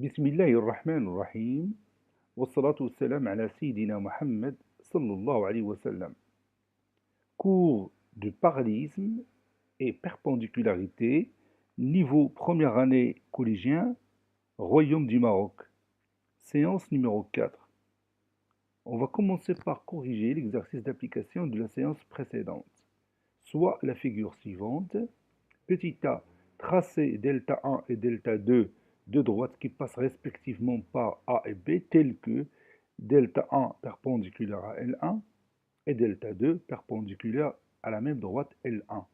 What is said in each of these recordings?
بسم الله الرحمن الرحيم والصلاة والسلام على سيدنا محمد صلى الله عليه وسلم. Cours de parallélisme et perpendicularité, niveau première année collégien, Royaume du Maroc. Séance numéro 4. On va commencer par corriger l'exercice d'application de la séance précédente, soit la figure suivante. Petit a, tracé delta 1 et delta 2 de droites qui passent respectivement par A et B, telles que delta 1 perpendiculaire à L1 et delta 2 perpendiculaire à la même droite L1.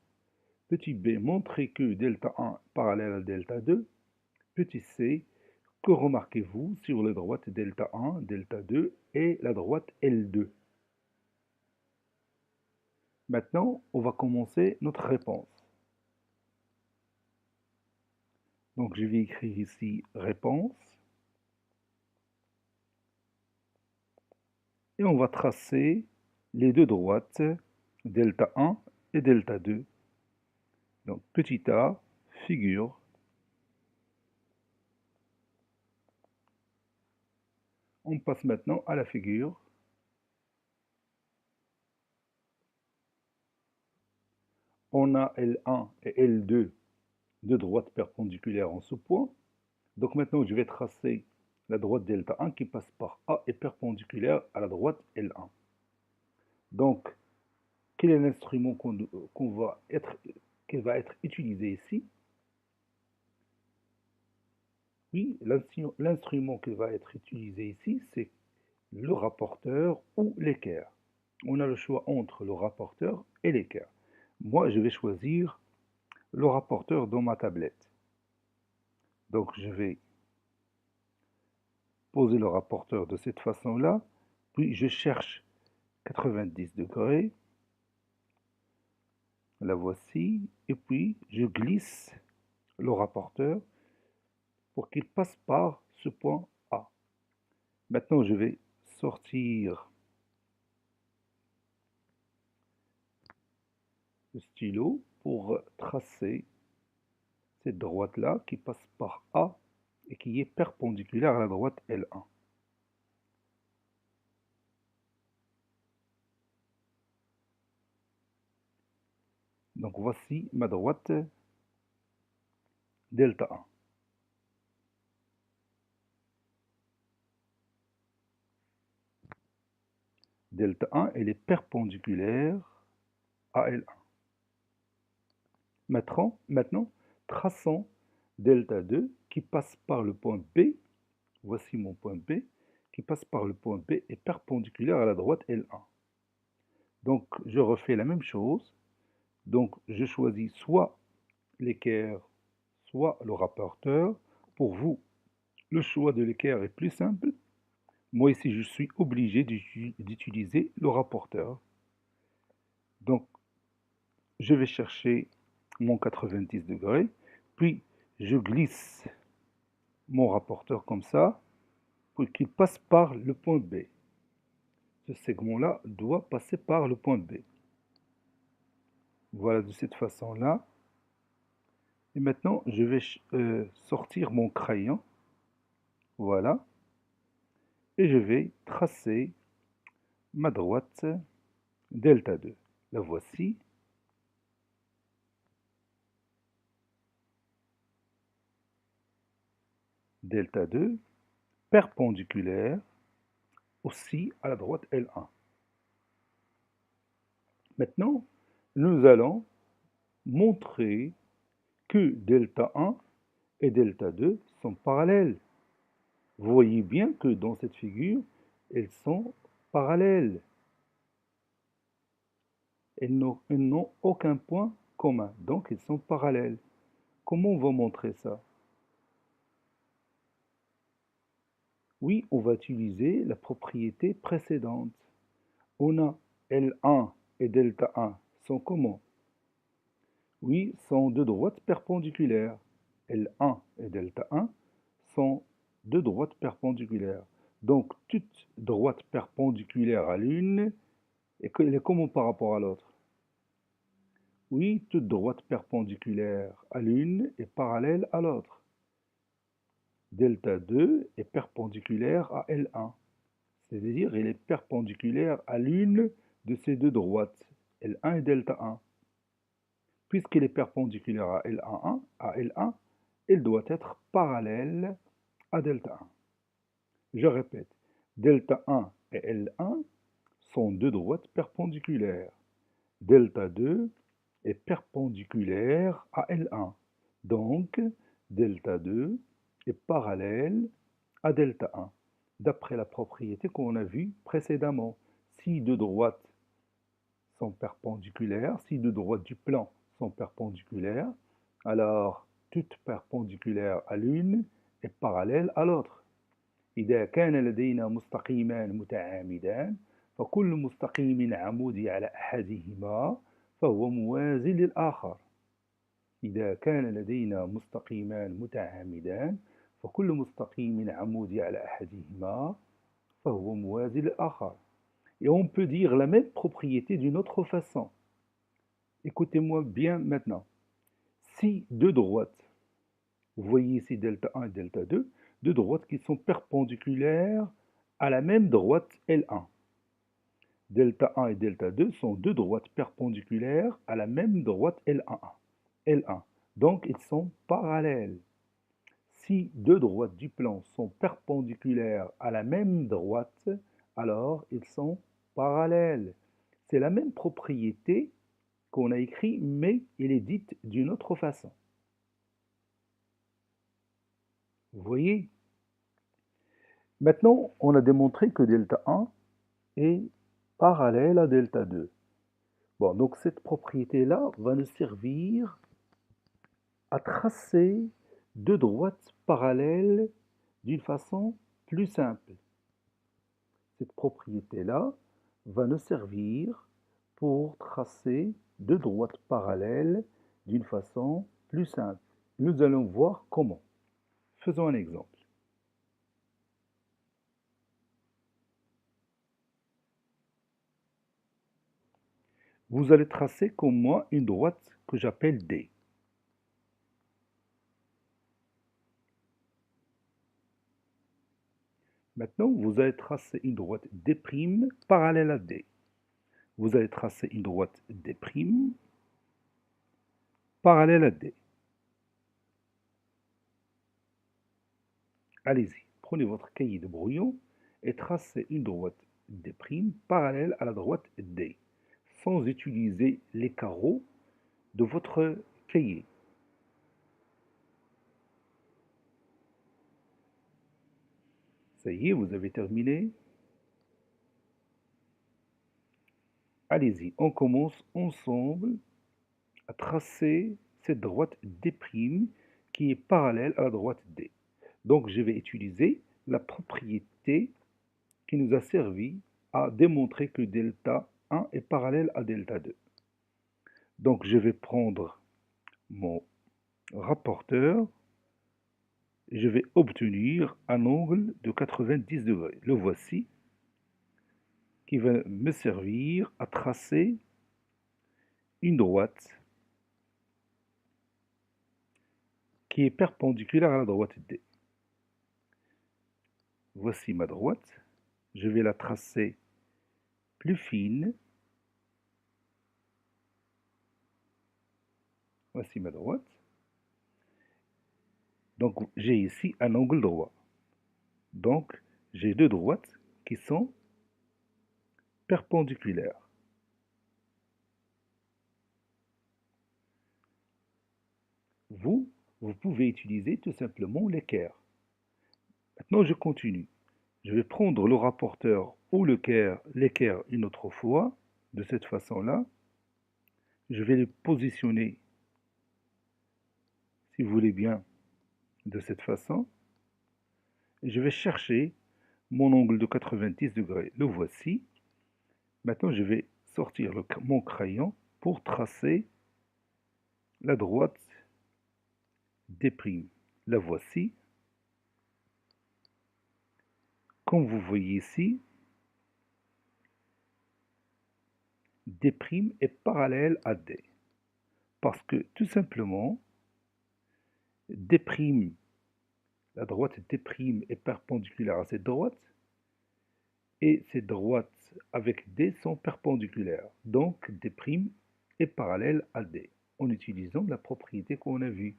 Petit b, montrer que delta 1 parallèle à delta 2. Petit c, que remarquez-vous sur les droites delta 1, delta 2 et la droite L2. Maintenant, on va commencer notre réponse. Donc je vais écrire ici réponse. Et on va tracer les deux droites, delta 1 et delta 2. Donc petit a, figure. On passe maintenant à la figure. On a L1 et L2, deux droites perpendiculaires en ce point. Donc maintenant, je vais tracer la droite delta 1 qui passe par A et perpendiculaire à la droite L1. Donc, quel est l'instrument qui va être utilisé ici? Oui, l'instrument qui va être utilisé ici, c'est le rapporteur ou l'équerre. On a le choix entre le rapporteur et l'équerre. Moi, je vais choisir le rapporteur dans ma tablette. Donc, je vais poser le rapporteur de cette façon-là, puis je cherche 90 degrés, la voici, et puis je glisse le rapporteur pour qu'il passe par ce point A. Maintenant, je vais sortir le stylo pour tracer cette droite-là qui passe par A et qui est perpendiculaire à la droite L1. Donc voici ma droite delta 1. Delta 1, elle est perpendiculaire à L1. Maintenant, traçons delta 2 qui passe par le point B. Voici mon point B qui passe par le point B et perpendiculaire à la droite L1. Donc, je refais la même chose. Donc, je choisis soit l'équerre, soit le rapporteur. Pour vous, le choix de l'équerre est plus simple. Moi, ici, je suis obligé d'utiliser le rapporteur. Donc, je vais chercher mon 90 degrés, puis je glisse mon rapporteur comme ça, pour qu'il passe par le point B. Ce segment-là doit passer par le point B. Voilà, de cette façon-là. Et maintenant, je vais sortir mon crayon. Voilà. Et je vais tracer ma droite delta 2. La voici. Delta 2, perpendiculaire aussi à la droite L1. Maintenant, nous allons montrer que delta 1 et delta 2 sont parallèles. Vous voyez bien que dans cette figure, elles sont parallèles. Elles n'ont aucun point commun, donc elles sont parallèles. Comment on va montrer ça? Oui, on va utiliser la propriété précédente. On a L1 et delta 1 sont comment? Oui, sont deux droites perpendiculaires. L1 et delta 1 sont deux droites perpendiculaires. Donc, toute droite perpendiculaire à l'une est comment par rapport à l'autre? Oui, toute droite perpendiculaire à l'une est parallèle à l'autre. delta 2 est perpendiculaire à L1. C'est-à-dire, il est perpendiculaire à l'une de ces deux droites, L1 et delta 1. Puisqu'il est perpendiculaire à L1, il doit être parallèle à delta 1. Je répète, delta 1 et L1 sont deux droites perpendiculaires. Delta 2 est perpendiculaire à L1. Donc, delta 2 est parallèle à delta 1, d'après la propriété qu'on a vue précédemment. Si deux droites sont perpendiculaires, si deux droites du plan sont perpendiculaires, alors toute perpendiculaire à l'une est parallèle à l'autre. إذا كان لدينا مستقيمان متعامدان فكل مستقيم عمودي على أحدهما فهو موازي للآخر. إذا كان لدينا مستقيمان متعامدان فكل مستقيم عمودي على أحدهما فهو موازي للآخر. Et on peut dire la même propriété d'une autre façon. Écoutez-moi bien maintenant. Si deux droites, vous voyez ici delta 1 et delta 2, deux droites qui sont perpendiculaires à la même droite L1. Delta 1 et delta 2 sont deux droites perpendiculaires à la même droite L1. Donc, ils sont parallèles. Si deux droites du plan sont perpendiculaires à la même droite, alors ils sont parallèles. C'est la même propriété qu'on a écrite, mais elle est dite d'une autre façon. Vous voyez? Maintenant, on a démontré que delta 1 est parallèle à delta 2. Bon, donc cette propriété-là va nous servir à tracer deux droites parallèles d'une façon plus simple. Cette propriété-là va nous servir pour tracer deux droites parallèles d'une façon plus simple. Nous allons voir comment. Faisons un exemple. Vous allez tracer comme moi une droite que j'appelle D. Maintenant, vous allez tracer une droite D' parallèle à D. Vous allez tracer une droite D' parallèle à D. Allez-y, prenez votre cahier de brouillon et tracez une droite D' parallèle à la droite D, sans utiliser les carreaux de votre cahier. Ça y est, vous avez terminé. Allez-y, on commence ensemble à tracer cette droite D' qui est parallèle à la droite D. Donc je vais utiliser la propriété qui nous a servi à démontrer que delta 1 est parallèle à delta 2. Donc je vais prendre mon rapporteur et je vais obtenir un angle de 90 degrés. Le voici, qui va me servir à tracer une droite qui est perpendiculaire à la droite D. Voici ma droite. Je vais la tracer plus fine. Voici ma droite. Donc j'ai ici un angle droit. Donc j'ai deux droites qui sont perpendiculaires. Vous pouvez utiliser tout simplement l'équerre. Maintenant je continue. Je vais prendre le rapporteur ou l'équerre une autre fois, de cette façon-là. Je vais le positionner, si vous voulez bien, de cette façon. Et je vais chercher mon angle de 90 degrés. Le voici. Maintenant, je vais sortir mon crayon pour tracer la droite D'. La voici. Comme vous voyez ici, D' est parallèle à D. Parce que tout simplement, D', la droite D' est perpendiculaire à cette droite, et cette droite avec D sont perpendiculaires. Donc D' est parallèle à D, en utilisant la propriété qu'on a vue.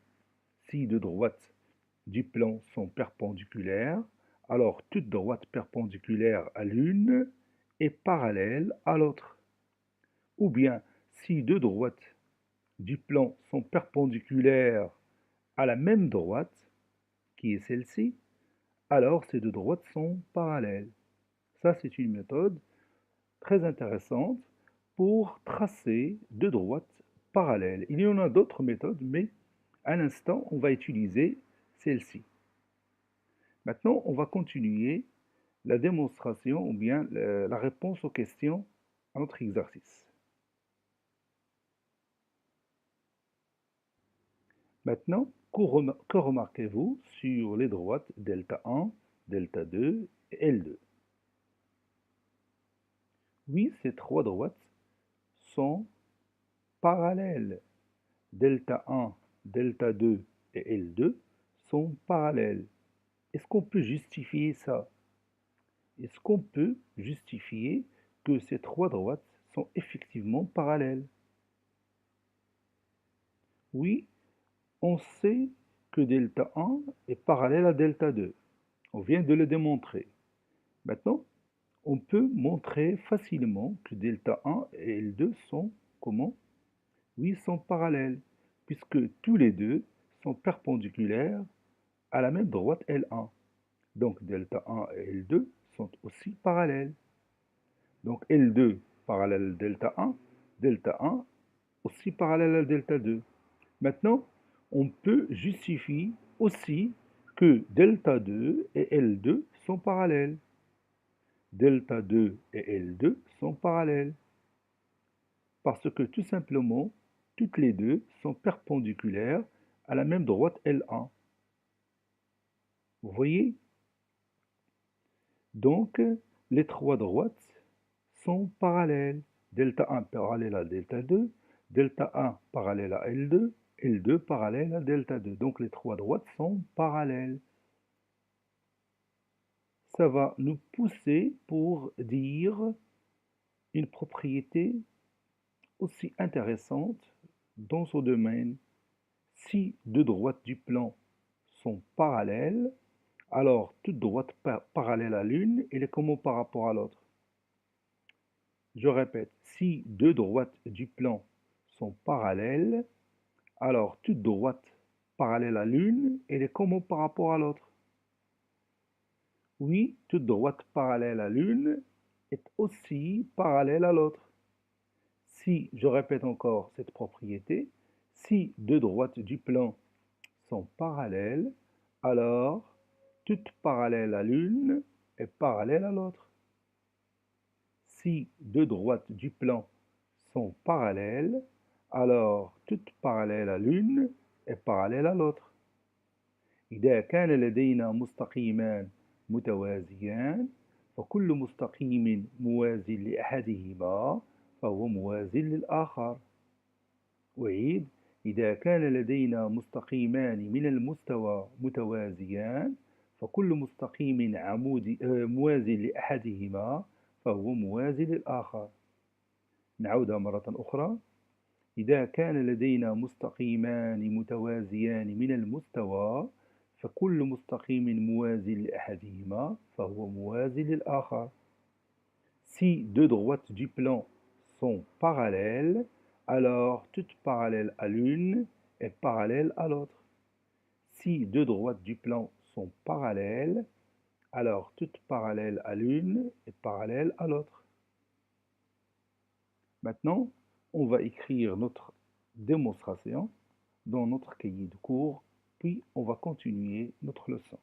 Si deux droites du plan sont perpendiculaires, alors toute droite perpendiculaire à l'une est parallèle à l'autre. Ou bien, si deux droites du plan sont perpendiculaires à la même droite, qui est celle-ci, alors ces deux droites sont parallèles. Ça, c'est une méthode très intéressante pour tracer deux droites parallèles. Il y en a d'autres méthodes, mais à l'instant, on va utiliser celle-ci. Maintenant, on va continuer la démonstration ou bien la réponse aux questions à notre exercice. Maintenant, que remarquez-vous sur les droites delta 1, delta 2 et L2? Oui, ces trois droites sont parallèles. Delta 1, delta 2 et L2 sont parallèles. Est-ce qu'on peut justifier ça? Est-ce qu'on peut justifier que ces trois droites sont effectivement parallèles? Oui, on sait que delta 1 est parallèle à delta 2. On vient de le démontrer. Maintenant, on peut montrer facilement que delta 1 et L2 sont comment? Oui, sont parallèles, puisque tous les deux sont perpendiculaires à la même droite L1. Donc delta 1 et L2 sont aussi parallèles. Donc L2 parallèle à delta 1 aussi parallèle à delta 2. Maintenant, on peut justifier aussi que delta 2 et L2 sont parallèles. Delta 2 et L2 sont parallèles. Parce que tout simplement, toutes les deux sont perpendiculaires à la même droite L1. Vous voyez? Donc, les trois droites sont parallèles. Delta 1 parallèle à delta 2, delta 1 parallèle à L2, L2 parallèle à delta 2. Donc, les trois droites sont parallèles. Ça va nous pousser pour dire une propriété aussi intéressante dans ce domaine. Si deux droites du plan sont parallèles, alors toute droite parallèle à l'une, elle est comment par rapport à l'autre? Je répète, si deux droites du plan sont parallèles, alors toute droite parallèle à l'une, elle est comment par rapport à l'autre? Oui, toute droite parallèle à l'une est aussi parallèle à l'autre. Si, je répète encore cette propriété, si deux droites du plan sont parallèles, alors toute parallèle à l'une est parallèle à l'autre. Si deux droites du plan sont parallèles, alors toute parallèle à l'une est parallèle à l'autre. إذا كان لدينا مستقيمان متوازيان فكل مستقيم موازي لأحدهما فهو موازي للآخر. أعيد: إذا كان لدينا مستقيمان من المستوى متوازيان فكل مستقيم موازي لأحدهما فهو موازي للآخر. نعودها مرة أخرى: إذا كان لدينا مستقيمان متوازيان من المستوى فكل مستقيم موازي لأحدهما فهو موازي للآخر. Si deux droites du plan sont parallèles, alors toute parallèle à l'une est parallèle à l'autre. Si deux droites du plan sont parallèles, alors toute parallèle à l'une est parallèle à l'autre. Maintenant, on va écrire notre démonstration dans notre cahier de cours, puis on va continuer notre leçon.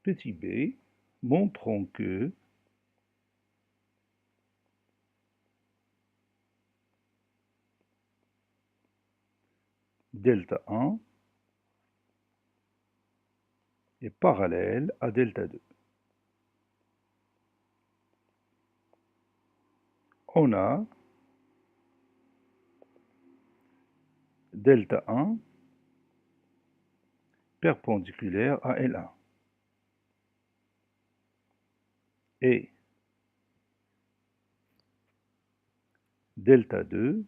Petit b, montrons que delta 1 est parallèle à delta 2. On a delta 1 perpendiculaire à L1. Et delta 2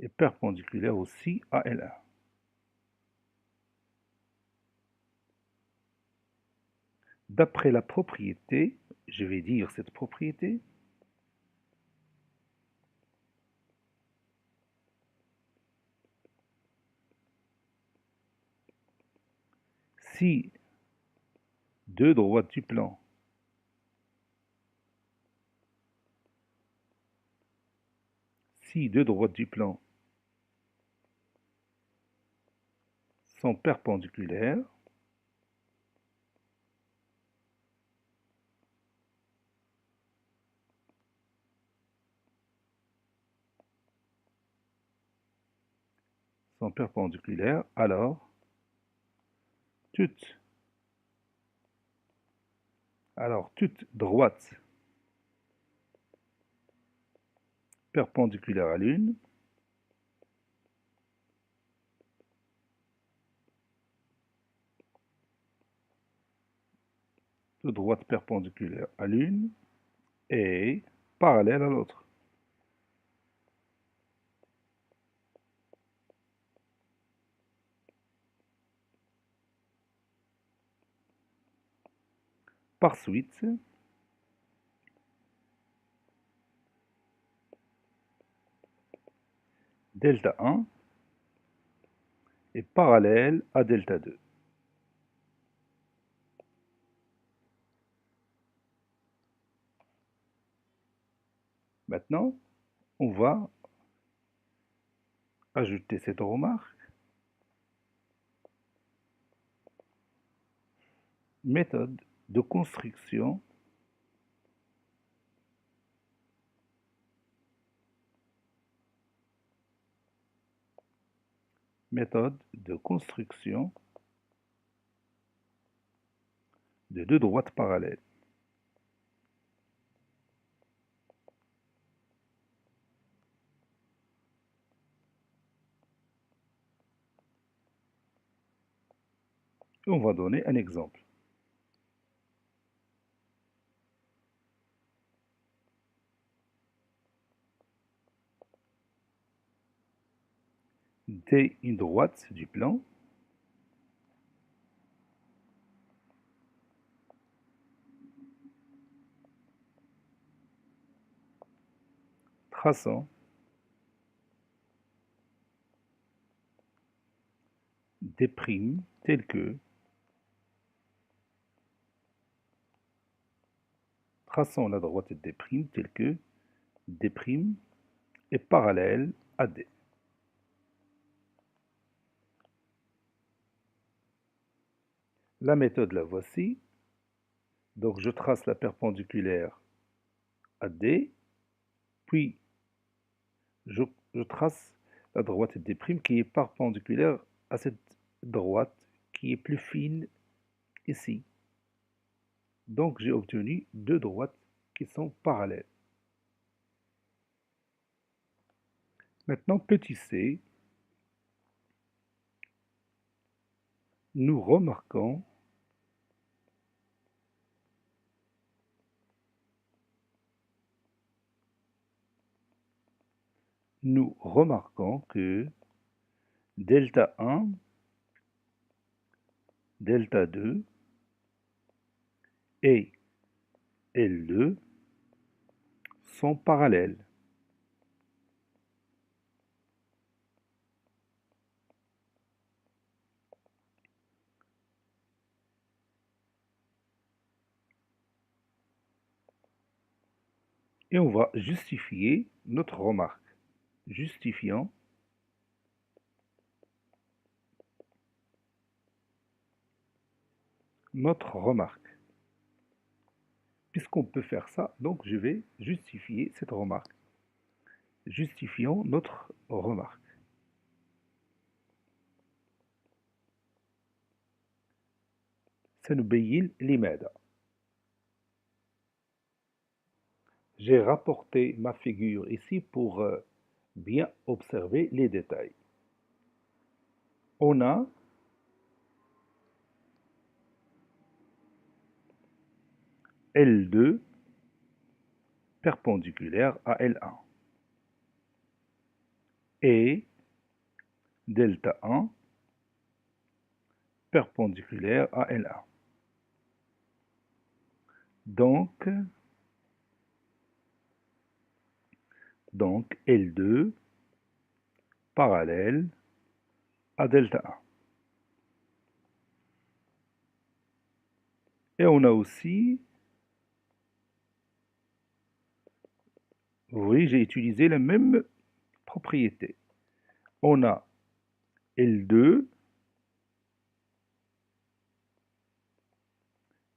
est perpendiculaire aussi à L1. D'après la propriété, je vais dire cette propriété, si deux droites du plan sont perpendiculaires, alors toute droite perpendiculaire à l'une est parallèle à l'autre. Par suite, delta 1 est parallèle à delta 2. Maintenant, on va ajouter cette remarque. Méthode de construction de deux droites parallèles. Et on va donner un exemple. D une droite du plan traçant des primes telles que la droite des primes telle que D' est parallèle à D. La méthode la voici. Donc je trace la perpendiculaire à D, puis je trace la droite D' qui est perpendiculaire à cette droite qui est plus fine ici. Donc j'ai obtenu deux droites qui sont parallèles. Maintenant, petit c, nous remarquons que delta 1, delta 2 et L2 sont parallèles. Et on va justifier notre remarque. Justifiant notre remarque. Puisqu'on peut faire ça, donc je vais justifier cette remarque. Justifions notre remarque. سنبين لماذا. J'ai rapporté ma figure ici pour bien observer les détails. On a L2 perpendiculaire à L1 et delta 1 perpendiculaire à L1. Donc L2 parallèle à delta 1. Et on a aussi, vous voyez, j'ai utilisé la même propriété. On a L2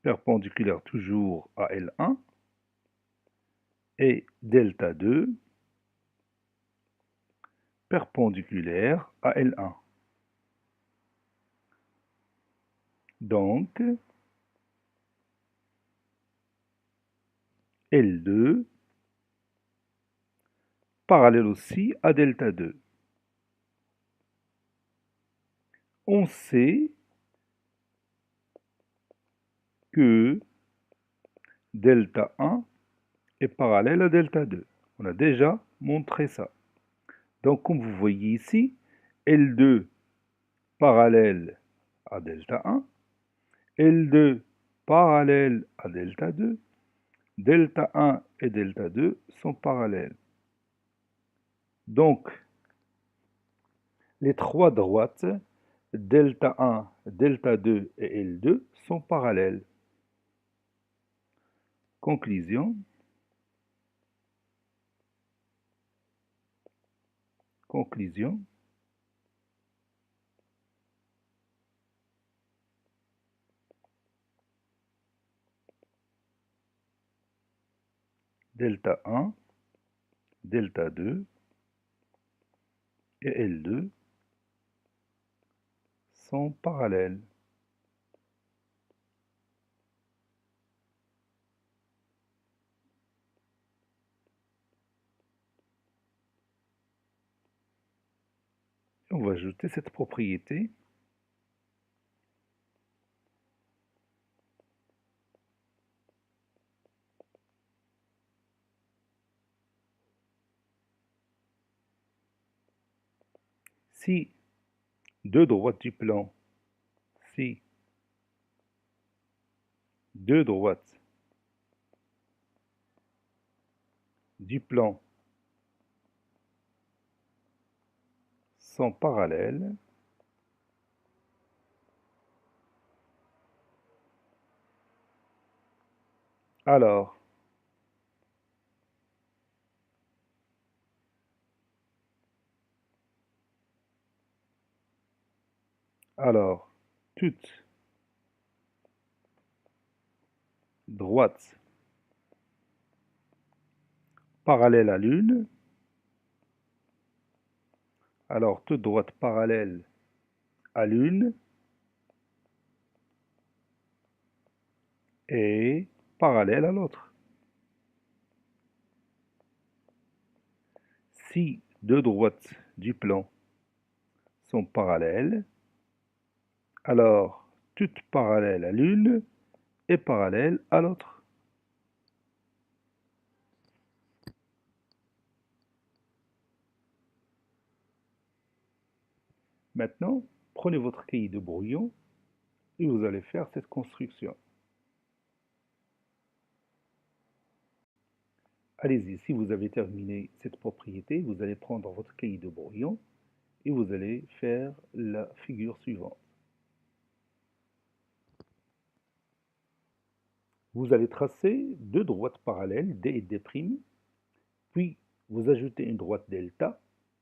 perpendiculaire toujours à L1 et delta 2 perpendiculaire à L1. Donc, L2 parallèle aussi à delta 2. On sait que delta 1 est parallèle à delta 2. On a déjà montré ça. Donc, comme vous voyez ici, L2 parallèle à delta 1, L2 parallèle à delta 2, delta 1 et delta 2 sont parallèles. Donc, les trois droites, delta 1, delta 2 et L2, sont parallèles. Conclusion. Delta 1, delta 2 et L2 sont parallèles. On va ajouter cette propriété. Si deux droites du plan, si deux droites du plan sont parallèles, alors toute droite parallèle à l'une, alors toute droite parallèle à l'une est parallèle à l'autre. Si deux droites du plan sont parallèles, alors toute parallèle à l'une est parallèle à l'autre. Maintenant, prenez votre cahier de brouillon et vous allez faire cette construction. Allez-y, si vous avez terminé cette propriété, vous allez prendre votre cahier de brouillon et vous allez faire la figure suivante. Vous allez tracer deux droites parallèles, D et D', puis vous ajoutez une droite delta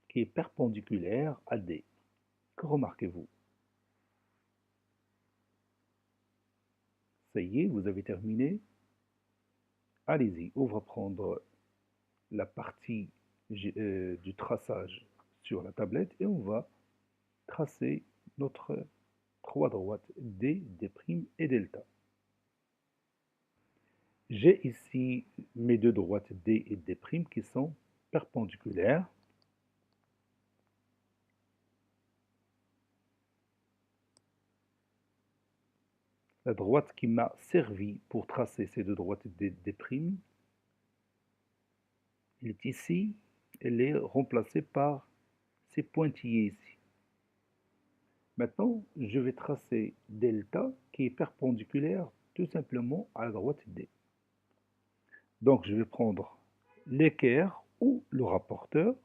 qui est perpendiculaire à D. Que remarquez-vous? Ça y est, vous avez terminé. Allez-y, on va prendre la partie du traçage sur la tablette et on va tracer notre trois droites D, D' et delta. J'ai ici mes deux droites D et D' qui sont perpendiculaires. La droite qui m'a servi pour tracer ces deux droites des primes, elle est ici, elle est remplacée par ces pointillés ici. Maintenant, je vais tracer delta qui est perpendiculaire tout simplement à la droite D. Donc, je vais prendre l'équerre ou le rapporteur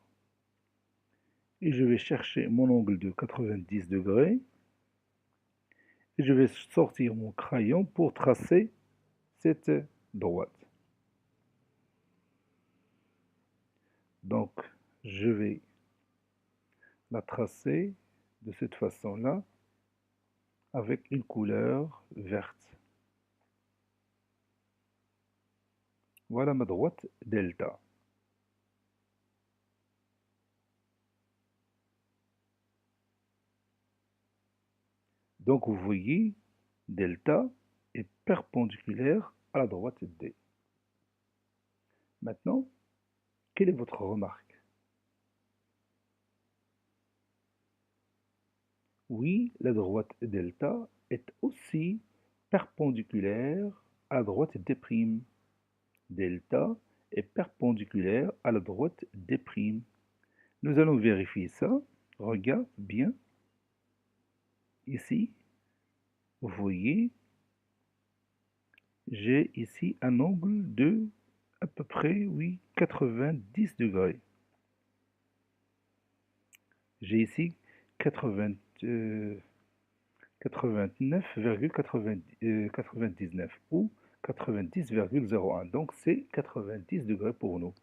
et je vais chercher mon angle de 90 degrés et je vais sortir mon crayon pour tracer cette droite. Donc, je vais la tracer de cette façon-là avec une couleur verte. Voilà ma droite delta. Donc, vous voyez, delta est perpendiculaire à la droite D. Maintenant, quelle est votre remarque? Oui, la droite delta est aussi perpendiculaire à la droite D'. Delta est perpendiculaire à la droite D'. Nous allons vérifier ça. Regarde bien. Ici, vous voyez, j'ai ici un angle de à peu près, oui, 90 degrés. J'ai ici 89,99 ou 90,01. Donc c'est 90 degrés pour nous.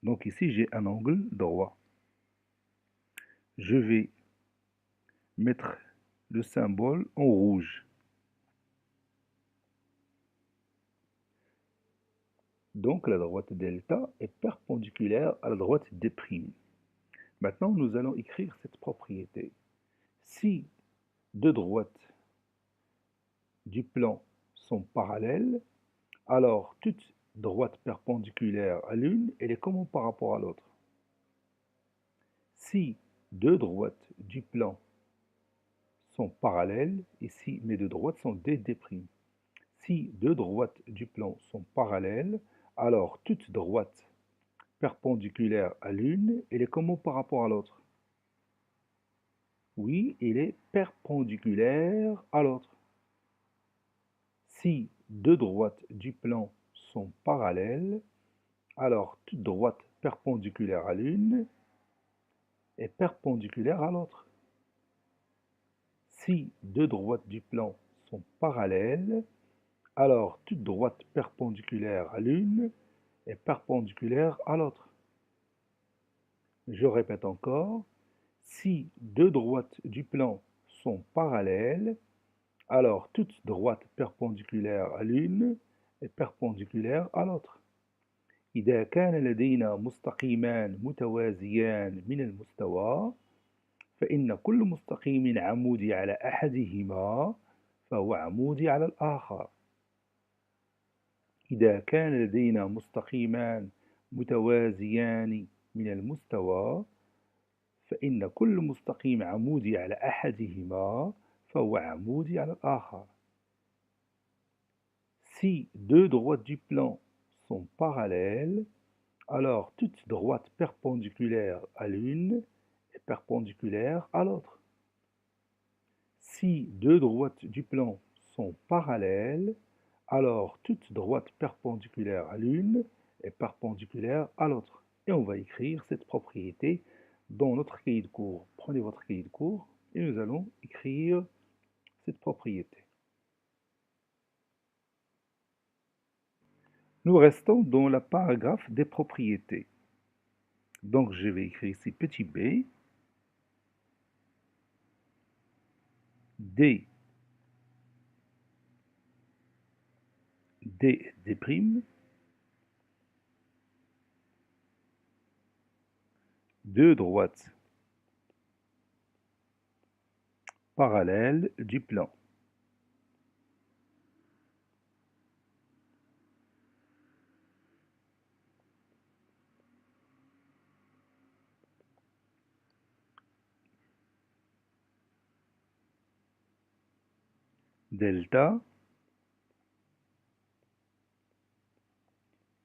Donc ici j'ai un angle droit. Je vais mettre le symbole en rouge. Donc la droite delta est perpendiculaire à la droite D'. Maintenant nous allons écrire cette propriété. Si deux droites du plan sont parallèles, alors toute droite perpendiculaire à l'une, elle est comment par rapport à l'autre? Si deux droites du plan sont parallèles, ici mes deux droites sont D'. Si deux droites du plan sont parallèles, alors toute droite perpendiculaire à l'une, elle est comment par rapport à l'autre? Oui, elle est perpendiculaire à l'autre. Si deux droites du plan sont parallèles, alors toute droite perpendiculaire à l'une est perpendiculaire à l'autre. Si deux droites du plan sont parallèles, alors toute droite perpendiculaire à l'une est perpendiculaire à l'autre. Je répète encore, si deux droites du plan sont parallèles, alors toute droite perpendiculaire à l'une est perpendiculaire à l'autre. إذا كان لدينا مستقيمان متوازيان من المستوى فإن كل مستقيم عمودي على أحدهما فهو عمودي على الآخر. إذا كان لدينا مستقيمان متوازيان من المستوى فإن كل مستقيم عمودي على أحدهما فهو عمودي على الآخر. Si deux droites du plan sont parallèles, alors toute droite perpendiculaire à l'une est perpendiculaire à l'autre. Si deux droites du plan sont parallèles, alors toute droite perpendiculaire à l'une est perpendiculaire à l'autre. Et on va écrire cette propriété dans notre cahier de cours. Prenez votre cahier de cours et nous allons écrire cette propriété. Nous restons dans le paragraphe des propriétés. Donc je vais écrire ici petit b, d, d', deux droites parallèles du plan. delta,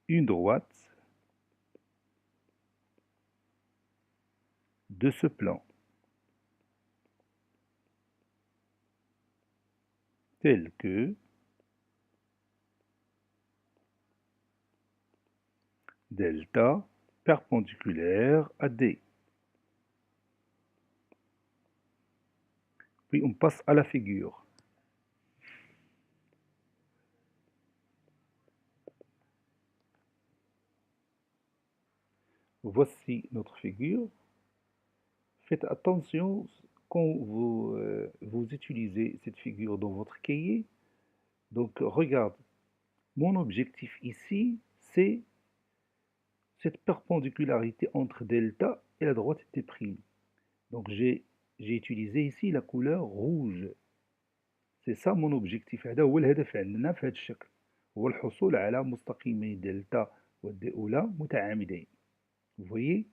une droite de ce plan, telle que delta perpendiculaire à D. Puis on passe à la figure. Voici notre figure. Faites attention quand vous utilisez cette figure dans votre cahier. Donc regarde, mon objectif ici, c'est cette perpendicularité entre delta et la droite T'. Donc j'ai utilisé ici la couleur rouge. C'est ça mon objectif. هذا هو الهدف عندنا في هذا الشكل، هو الحصول على مستقيمي دلتا والدي أولى متعامدين. Vous voyez?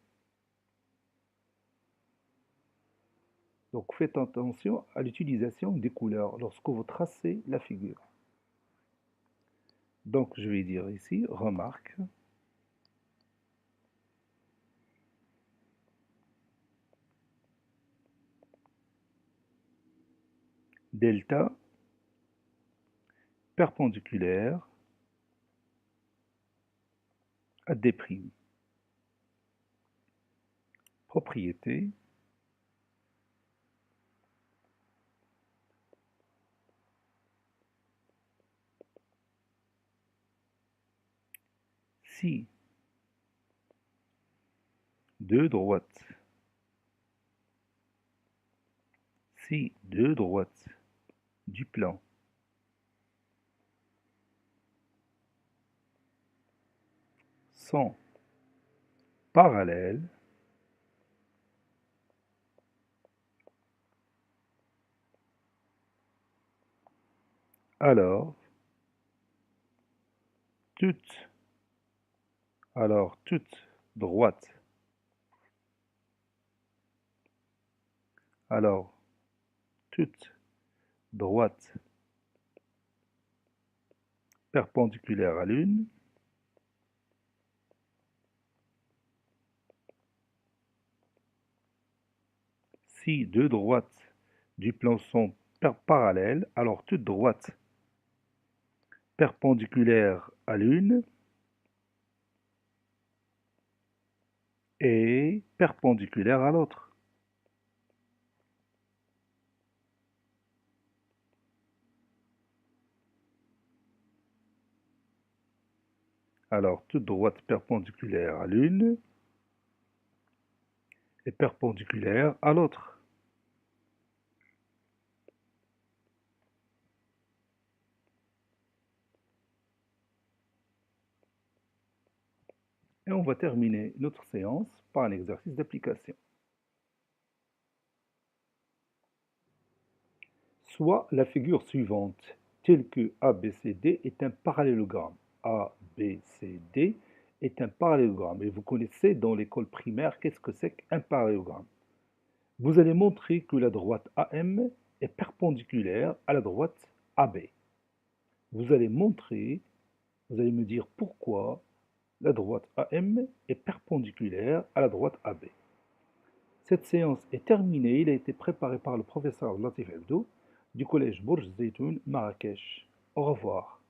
Donc faites attention à l'utilisation des couleurs lorsque vous tracez la figure. Donc je vais dire ici, remarque, delta perpendiculaire à D'. Propriété si deux droites du plan sont parallèles, alors toute droite perpendiculaire à l'une si deux droites du plan sont parallèles, alors toute droite perpendiculaire à l'une est perpendiculaire à l'autre. Alors toute droite perpendiculaire à l'une est perpendiculaire à l'autre. Et on va terminer notre séance par un exercice d'application. Soit la figure suivante, telle que ABCD est un parallélogramme. ABCD est un parallélogramme. Et vous connaissez dans l'école primaire qu'est-ce que c'est qu'un parallélogramme. Vous allez montrer que la droite AM est perpendiculaire à la droite AB. Vous allez me dire pourquoi la droite AM est perpendiculaire à la droite AB. Cette séance est terminée. Il a été préparé par le professeur Latif Abdou du collège Bourj Zeytoun, Marrakech. Au revoir.